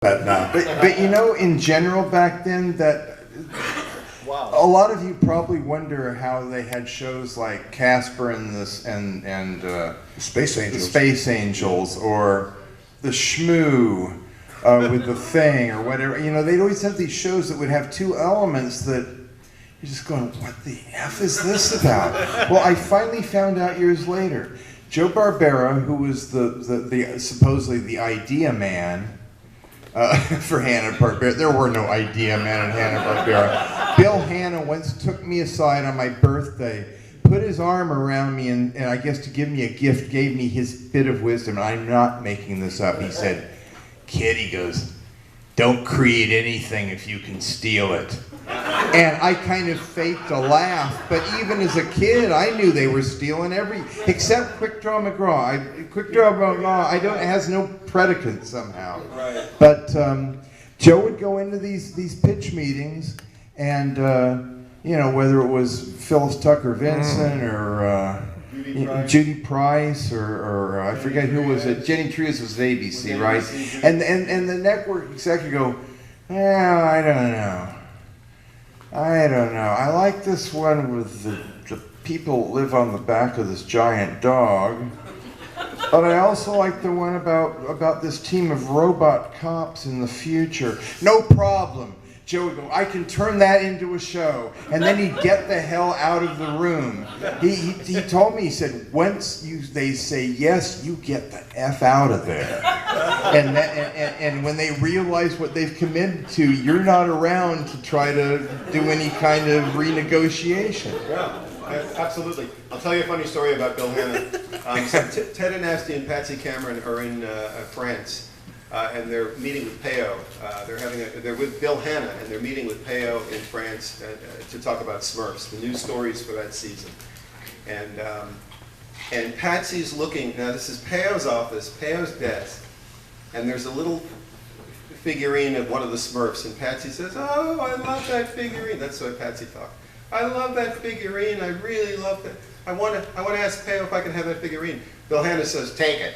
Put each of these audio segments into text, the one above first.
that now. But you know, in general back then, that Wow. a lot of you probably wonder how they had shows like Casper and Space the Angels. Space Angels, or the Shmoo with the Thing, or whatever. You know, they'd always have these shows that would have two elements that you're just going, what the F is this about? Well, I finally found out years later. Joe Barbera, who was the supposedly the idea man for Hanna-Barbera. There were no idea men at Hanna-Barbera. Bill Hanna once took me aside on my birthday, put his arm around me, and I guess to give me a gift, gave me his bit of wisdom, and I'm not making this up. He said, "Kid," he goes, "don't create anything if you can steal it." And I kind of faked a laugh, but even as a kid, I knew they were stealing except Quick Draw McGraw. Quick Draw McGraw, it has no predicate somehow. Right. But Joe would go into these pitch meetings, and you know, whether it was Phyllis Tucker Vincent or Judy Price or I forget who was it. Jenny Trias was at ABC, right? And the network executive go, "Yeah, I don't know. I like this one with the people that live on the back of this giant dog. But I also like the one about this team of robot cops in the future." "No problem." Joe would go, "I can turn that into a show." And then he'd get the hell out of the room. He told me, he said, once they say yes, you get the F out of there. And when they realize what they've committed to, you're not around to try to do any kind of renegotiation. Yeah, absolutely. I'll tell you a funny story about Bill Hanna. So Ted Anasty and Patsy Cameron are in France, and they're meeting with Peo. They're with Bill Hanna, and they're meeting with Peo in France to talk about Smurfs, the news stories for that season. And Patsy's looking. Now this is Peo's office, Peo's desk, and there's a little figurine of one of the Smurfs, and Patsy says, "Oh, I love that figurine." That's the way Patsy talked. "I love that figurine. I really love that. I want to ask Peo if I can have that figurine." Bill Hanna says, "Take it."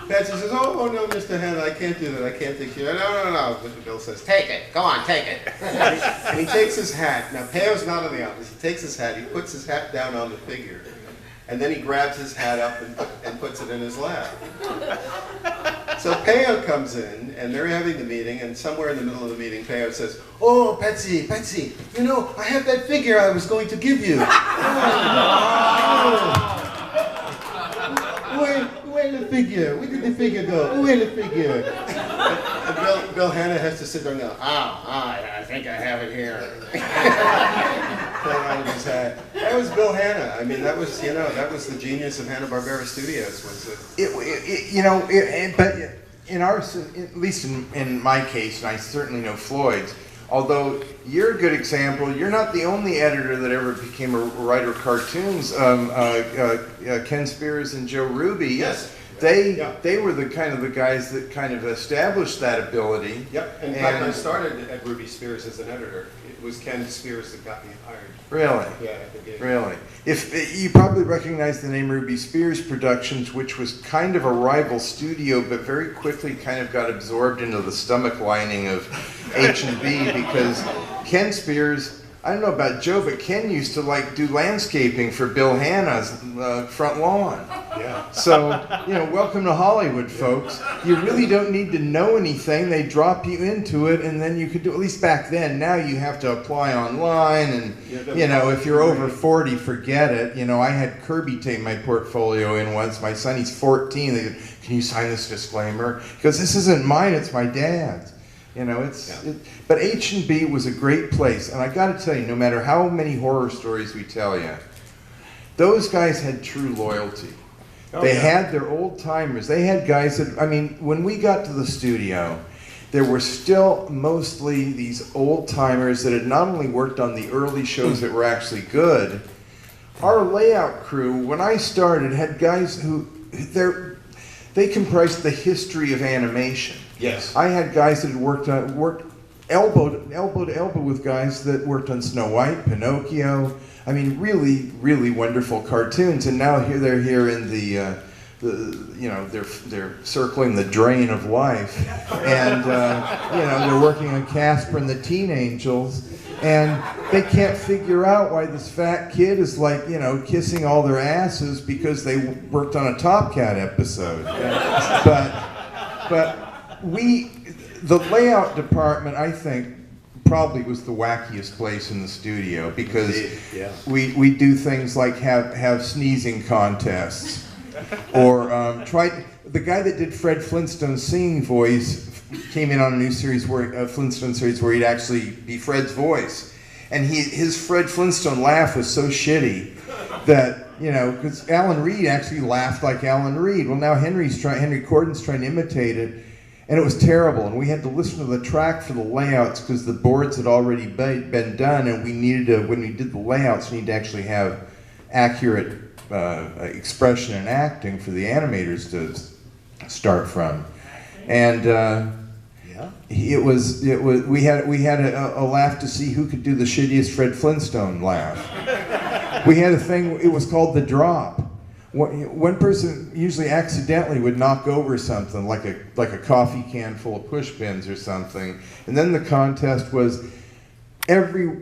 Patsy says, "Oh no, Mr. Hanna, I can't do that. I can't take care of it." No. Bill says, "Take it. Go on, take it." And he takes his hat. Now Peo's not in the office. He takes his hat. He puts his hat down on the figure, and then he grabs his hat up and puts it in his lap. So Peo comes in, and they're having the meeting, and somewhere in the middle of the meeting, Peo says, "Oh, Patsy, you know, I have that figure I was going to give you." Where the figure? Where did the figure go? Where the figure? And Bill Hanna has to sit there and go, I think I have it here. Pulling out of his hat. That was Bill Hanna. I mean, that was the genius of Hanna-Barbera Studios. But in at least in my case, and I certainly know Floyd's, although you're a good example, you're not the only editor that ever became a writer of cartoons. Ken Spears and Joe Ruby, yes, they were the guys that kind of established that ability. Yep. In fact, I started at Ruby Spears as an editor. It was Ken Spears that got me hired. Really? Yeah, at the beginning. Really? If you probably recognize the name Ruby Spears Productions, which was kind of a rival studio, but very quickly kind of got absorbed into the stomach lining of H&B, because Ken Spears, I don't know about Joe, but Ken used to do landscaping for Bill Hanna's front lawn. Yeah. So, welcome to Hollywood, folks. You really don't need to know anything. They drop you into it, and then you could do, at least back then. Now you have to apply online, and, if you're over 40, forget it. I had Kirby take my portfolio in once. My son, he's 14. They said, "Can you sign this disclaimer?" He goes, "This isn't mine, it's my dad's." But H&B was a great place, and I got to tell you, no matter how many horror stories we tell you, those guys had true loyalty. They had their old timers. They had guys that, when we got to the studio, there were still mostly these old timers that had not only worked on the early shows that were actually good. Our layout crew, when I started, had guys who they comprised the history of animation. Yes. I had guys that had worked elbow to elbow with guys that worked on Snow White, Pinocchio. Really, really wonderful cartoons. And now they're here in the they're circling the drain of life, and they're working on Casper and the Teen Angels, and they can't figure out why this fat kid is like kissing all their asses because they worked on a Top Cat episode. But the layout department, I think, probably was the wackiest place in the studio, because we do things like have sneezing contests, or the guy that did Fred Flintstone's singing voice came in on a new series Flintstone series where he'd actually be Fred's voice, and his Fred Flintstone laugh was so shitty that because Alan Reed actually laughed like Alan Reed. Well, now Henry Corden's trying to imitate it. And it was terrible, and we had to listen to the track for the layouts because the boards had already been done, and we needed to, when we did the layouts, we need to actually have accurate expression and acting for the animators to start from. And we had a laugh to see who could do the shittiest Fred Flintstone laugh. We had a thing, it was called the drop. One person usually accidentally would knock over something, like a coffee can full of push pins or something, and then the contest was every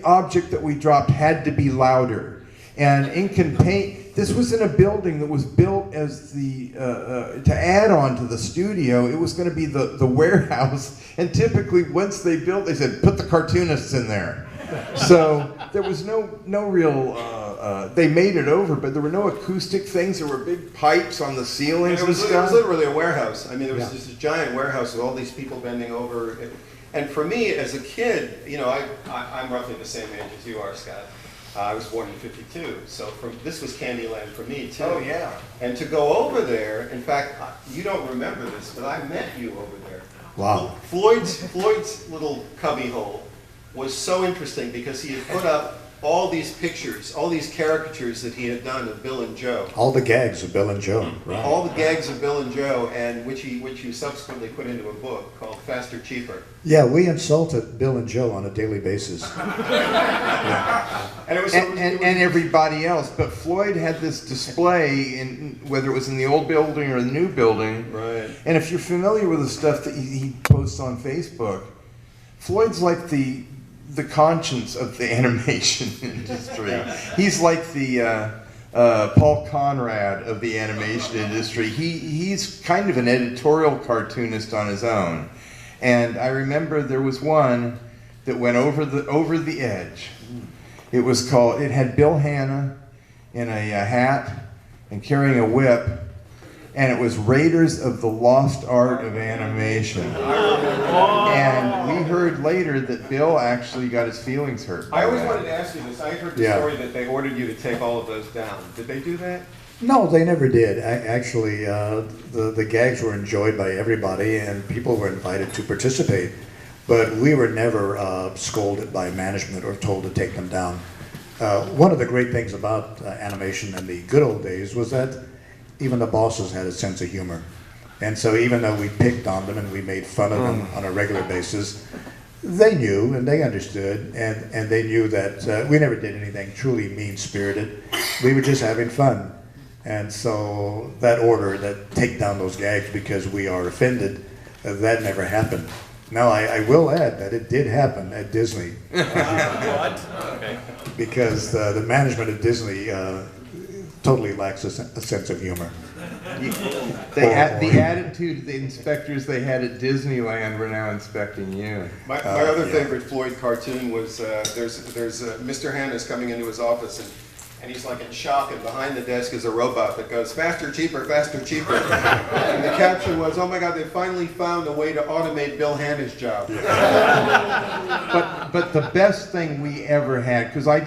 object that we dropped had to be louder. And ink and paint. This was in a building that was built as to add on to the studio. It was going to be the warehouse, and typically once they built, they said put the cartoonists in there. So there was no real. They made it over, but there were no acoustic things. There were big pipes on the ceilings and stuff. It was literally a warehouse. I mean, it was just a giant warehouse with all these people bending over. And for me, as a kid, I'm roughly the same age as you are, Scott. I was born in '52, so this was Candyland for me too. Oh yeah. And to go over there, in fact, you don't remember this, but I met you over there. Wow. Floyd's little cubbyhole was so interesting because he had put up all these pictures, all these caricatures that he had done of Bill and Joe. All the gags of Bill and Joe. Right. All the gags of Bill and Joe, and which you subsequently put into a book called Faster, Cheaper. Yeah, we insulted Bill and Joe on a daily basis. And everybody else. But Floyd had this display, whether it was in the old building or the new building. Right. And if you're familiar with the stuff that he posts on Facebook, Floyd's like the conscience of the animation industry. He's like the Paul Conrad of the animation industry. He's kind of an editorial cartoonist on his own. And I remember there was one that went over the edge. It had Bill Hanna in a hat and carrying a whip, and it was Raiders of the Lost Art of Animation. And we heard later that Bill actually got his feelings hurt. I always wanted to ask you this. I heard the story that they ordered you to take all of those down. Did they do that? No, they never did. Actually, the gags were enjoyed by everybody, and people were invited to participate. But we were never scolded by management or told to take them down. One of the great things about animation in the good old days was that even the bosses had a sense of humor. And so even though we picked on them and we made fun of them on a regular basis, they knew and they understood, and they knew that we never did anything truly mean-spirited. We were just having fun. And so that order, that take down those gags because we are offended, that never happened. Now, I will add that it did happen at Disney. What? Okay. Because the management of Disney totally lacks a sense of humor. The attitude the inspectors they had at Disneyland were now inspecting you. My other favorite Floyd cartoon was there's Mr. Hanna's coming into his office and he's like in shock, and behind the desk is a robot that goes, faster, cheaper, faster, cheaper. And the caption was, oh my God, they finally found a way to automate Bill Hanna's job. But the best thing we ever had, because I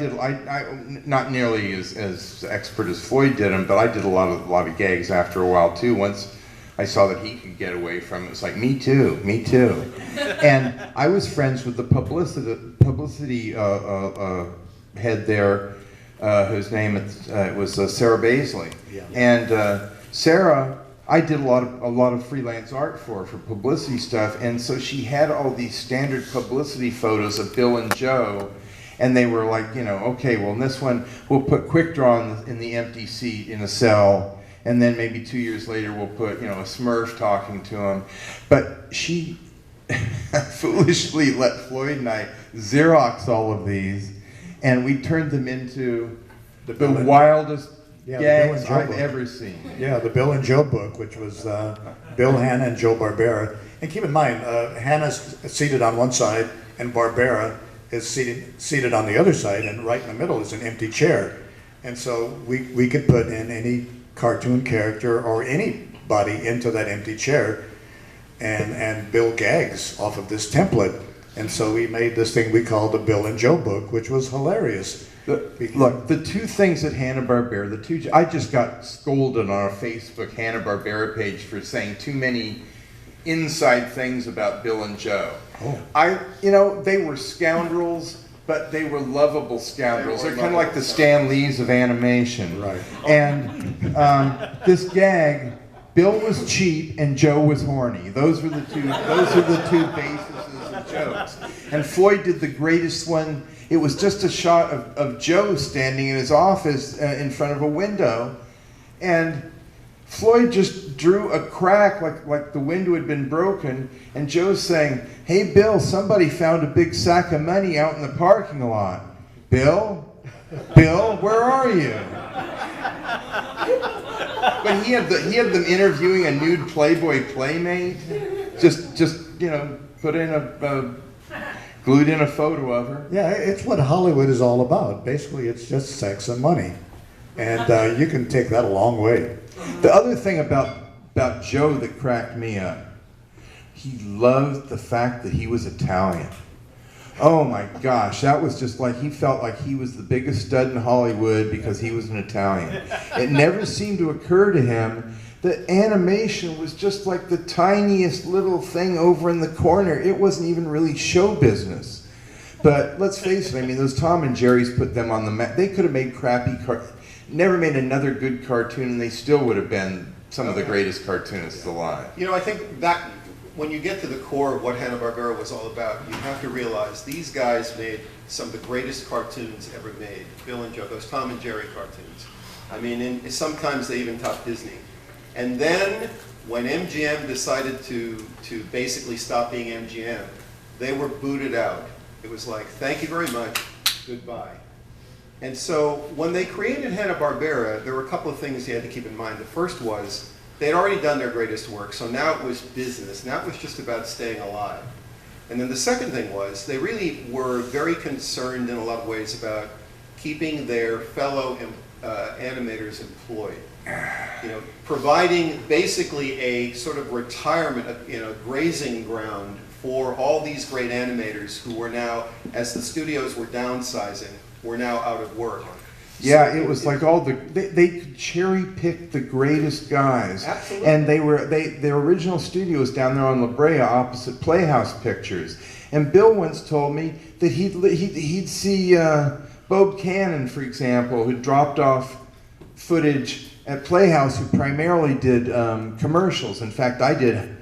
not nearly as expert as Floyd did them, but I did a lot of gags after a while too. Once I saw that he could get away from it, it's like, me too. And I was friends with the publicity head there, whose name was Sarah Baisley. Yeah. And Sarah, I did a lot of freelance art for publicity stuff, and so she had all these standard publicity photos of Bill and Joe, and they were like, okay, well in this one we'll put Quick Draw in the empty seat in a cell, and then maybe 2 years later we'll put, you know, a Smurf talking to him. But she foolishly let Floyd and I Xerox all of these, and we turned them into the wildest gags I've ever seen. Yeah, the Bill and Joe book, which was Bill, Hanna, and Joe Barbera. And keep in mind, Hanna's seated on one side, and Barbera is seated on the other side, and right in the middle is an empty chair. And so we could put in any cartoon character or anybody into that empty chair and build gags off of this template. And so we made this thing we called the Bill and Joe book, which was hilarious. Look, the two things at Hanna-Barbera, I just got scolded on a Facebook Hanna-Barbera page for saying too many inside things about Bill and Joe. Oh. You know, they were scoundrels, but they were lovable scoundrels. They're kind of like the Stan Lees of animation. Right. And this gag, Bill was cheap and Joe was horny. Those are the two bases of jokes. And Floyd did the greatest one. It was just a shot of Joe standing in his office in front of a window, and Floyd just drew a crack like the window had been broken, and Joe's saying, "Hey Bill, somebody found a big sack of money out in the parking lot. Bill, where are you?" But he had them interviewing a nude Playboy playmate, just you know, glued in a photo of her. Yeah, it's what Hollywood is all about. Basically, it's just sex and money. And you can take that a long way. The other thing about Joe that cracked me up, he loved the fact that he was Italian. Oh my gosh, that was just like, he felt like he was the biggest stud in Hollywood because he was an Italian. It never seemed to occur to him that animation was just like the tiniest little thing over in the corner. It wasn't even really show business. But let's face it, I mean, those Tom and Jerry's put them on the map. They could have made never made another good cartoon, and they still would have been some of the greatest cartoonists alive. You know, I think that when you get to the core of what Hanna-Barbera was all about, you have to realize these guys made some of the greatest cartoons ever made. Bill and Joe, those Tom and Jerry cartoons. I mean, sometimes they even topped Disney. And then, when MGM decided to basically stop being MGM, they were booted out. It was like, thank you very much, goodbye. And so, when they created Hanna-Barbera, there were a couple of things you had to keep in mind. The first was, they'd already done their greatest work, so now it was business. Now it was just about staying alive. And then the second thing was, they really were very concerned in a lot of ways about keeping their fellow animators employed. You know, providing basically a sort of retirement, grazing ground for all these great animators who were now, as the studios were downsizing, were now out of work. Yeah, so it was like they could cherry pick the greatest guys. Absolutely. And their original studio was down there on La Brea opposite Playhouse Pictures. And Bill once told me that he'd see Bob Cannon, for example, who dropped off footage at Playhouse, who primarily did commercials. In fact, I did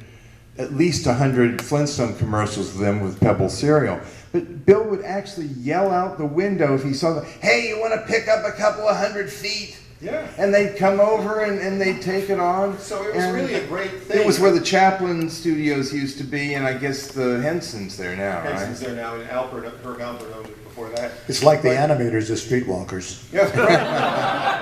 at least 100 Flintstone commercials with them with Pebble cereal. But Bill would actually yell out the window if he saw them, "Hey, you want to pick up a couple of 100 feet?" Yeah. And they'd come over and they'd take it on. So it was really a great thing. It was where the Chaplin studios used to be, and I guess the Henson's there now, right? Henson's there now, and Herb Alpert owned it before that. It's like the animators as streetwalkers. Yeah, right.